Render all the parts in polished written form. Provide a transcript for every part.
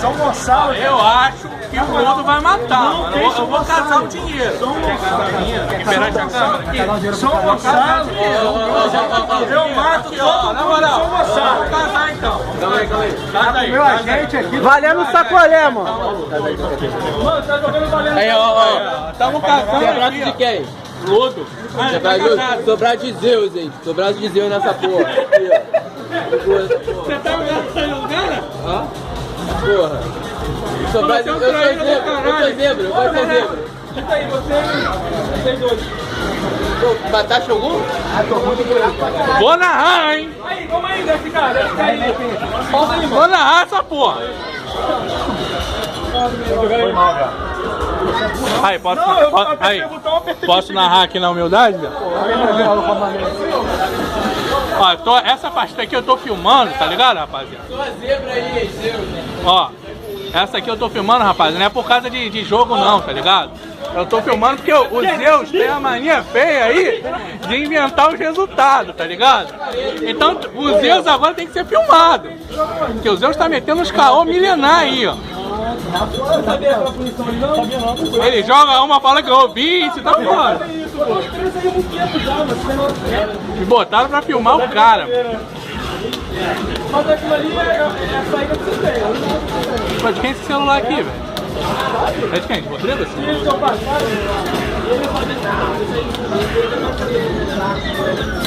São Gonçalo. Eu acho que o mundo vai matar, mano. Eu vou casar o dinheiro. Liberar essa câmera aqui. São Gonçalo. Eu mato todo mundo de São Gonçalo. Vamos casar então. Calma aí. Casa aí. Meu agente aqui. Valendo sacolé, mano. Mano, tá jogando valendo. Aí, ó. Estamos casando Você é braço aqui, de quem? Ludo. Você é braço Sou braço de Zeus, hein? Sou braço de Zeus nessa porra. Aqui, ó. Você tá jogando, né? Hã? Porra. Sou braço de... Eu sou zebra. Eu sou zebra. Eu gosto de zebra. Fica aí, vocês dois. Matar Shogun? Vou narrar, hein? Aí, vamos aí, desce cá aí. Pausa aí, Vou narrar essa porra. Foi mal, cara. Aí, posso, Não, eu aí, apertei o botão, apertei. posso narrar aqui na humildade? Ó, essa parte aqui eu tô filmando, tá ligado, rapaziada? Sou a zebra aí, Zeus. Ó, essa aqui eu tô filmando, rapaz, não é por causa de jogo não, tá ligado? Eu tô filmando porque o Zeus tem a mania feia aí de inventar os resultados, tá ligado? Então o Zeus agora tem que ser filmado. Porque o Zeus tá metendo uns caô milenar aí, ó. Ele joga uma, fala que eu ouvi, você tá fora. Me botaram pra filmar o cara. Mas aquilo ali é a saída que você tem. Mas de quem é esse celular aqui, velho? É de quem? De Rodrigo?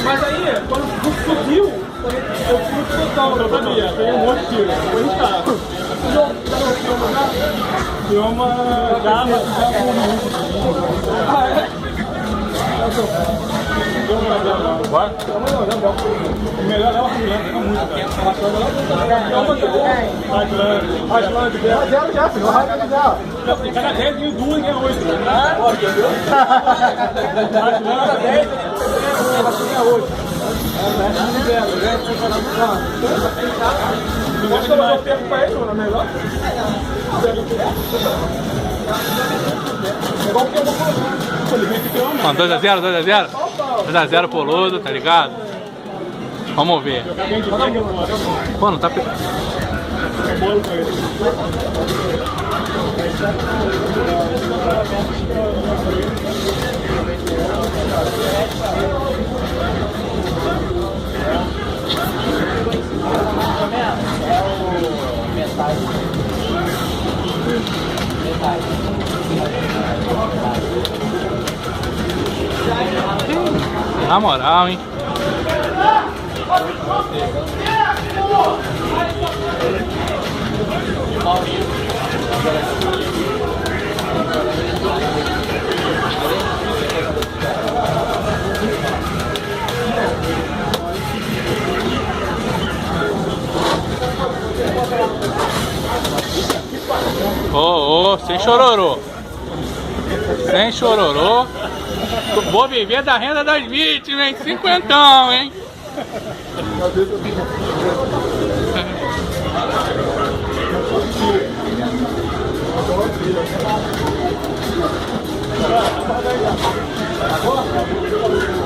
Mas aí, quando subiu, eu fui no botão, eu sabia, peguei um monte de tiro, foi no carro. Deu uma gama, Bora? Melhor é o Atlântico, não muito, cara. Atlântico, já, filho. Cada 10 ganha 2 e ganha 8. Atlântico, 10 ganha 8. Não gosta de dar o tempo pra ele, não é melhor? Mano, 2x0, 2x0. 2x0 pro Ludo, tá ligado? Vamos ver. Pô, não tá pegando. Na moral, hein? Ô, sem chororô. Sem chororô. Vou viver da renda das vítimas, hein? 50, hein?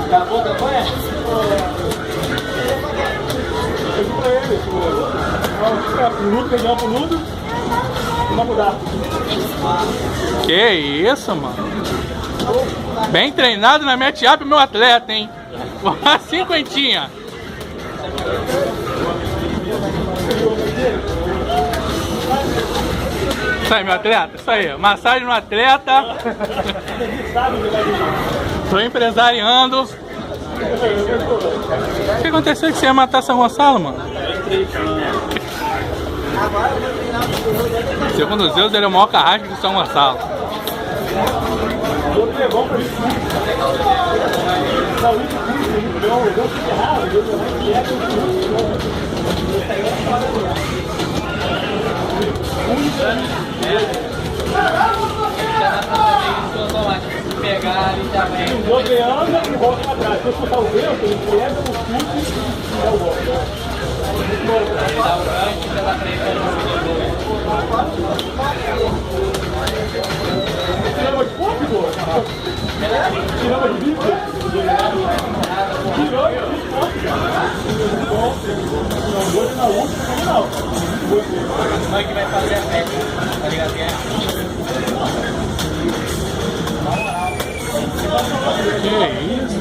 Acabou a campanha? Pro Ludo, pegar pro Ludo. Vamos mudar. Que isso, mano? Bem treinado na matchup, meu atleta, hein? Uma cinquentinha. Isso aí, meu atleta. Isso aí. Massagem no atleta. Tô empresariando. O que aconteceu que você ia matar São Gonçalo, mano? Segundo os Zeus, ele é o maior carrasco de São Gonçalo. Pegar e já vem. O jogo anda e volta pra trás. Se eu escutar o vento, ele pega o chute e dá o golpe. Dá o gancho pela frente. Tirava de ponto, pô? Tirava de bico? Tirou de ponto. Bom, não, dois na última, não. Mas que vai fazer a festa, tá ligado? Que isso?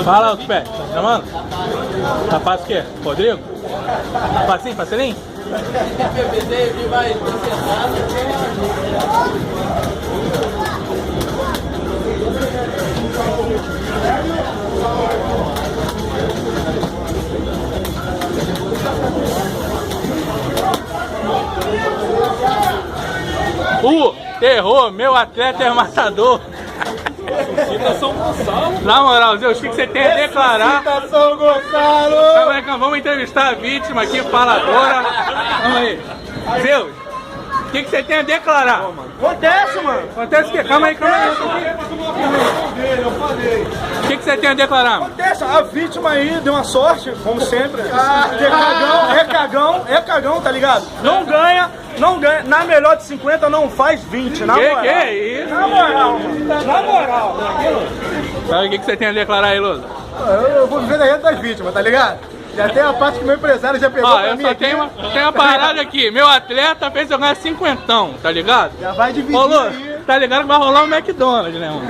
Fala, outro pé, tá chamando? Rapaz o quê? Rodrigo? Facinho, facelinho? PPD, vi mais Terror, meu atleta é matador. São Gonçalo. Na moral, Zeus, o que você tem a declarar? São Gonçalo. Calma aí, vamos entrevistar a vítima aqui, faladora. Calma aí. Zeus, o que você tem a declarar? Acontece, mano. Acontece o quê? Calma aí, calma aí. Eu falei. O que você tem a declarar? Acontece, a vítima aí deu uma sorte, como sempre. É cagão, tá ligado? Não ganha. Na melhor de 50 não faz 20, na moral. Que é isso? Na moral, mano. Na moral. Sabe o que você tem a declarar aí, Ludo? Eu vou viver da renda das vítimas, tá ligado? Já tem a parte que o meu empresário já pegou Ó, pra eu mim só aqui. tenho uma parada aqui. Meu atleta fez eu ganhar 50, tá ligado? Já vai dividir Rolou? aí. Tá ligado que vai rolar um McDonald's, né, mano?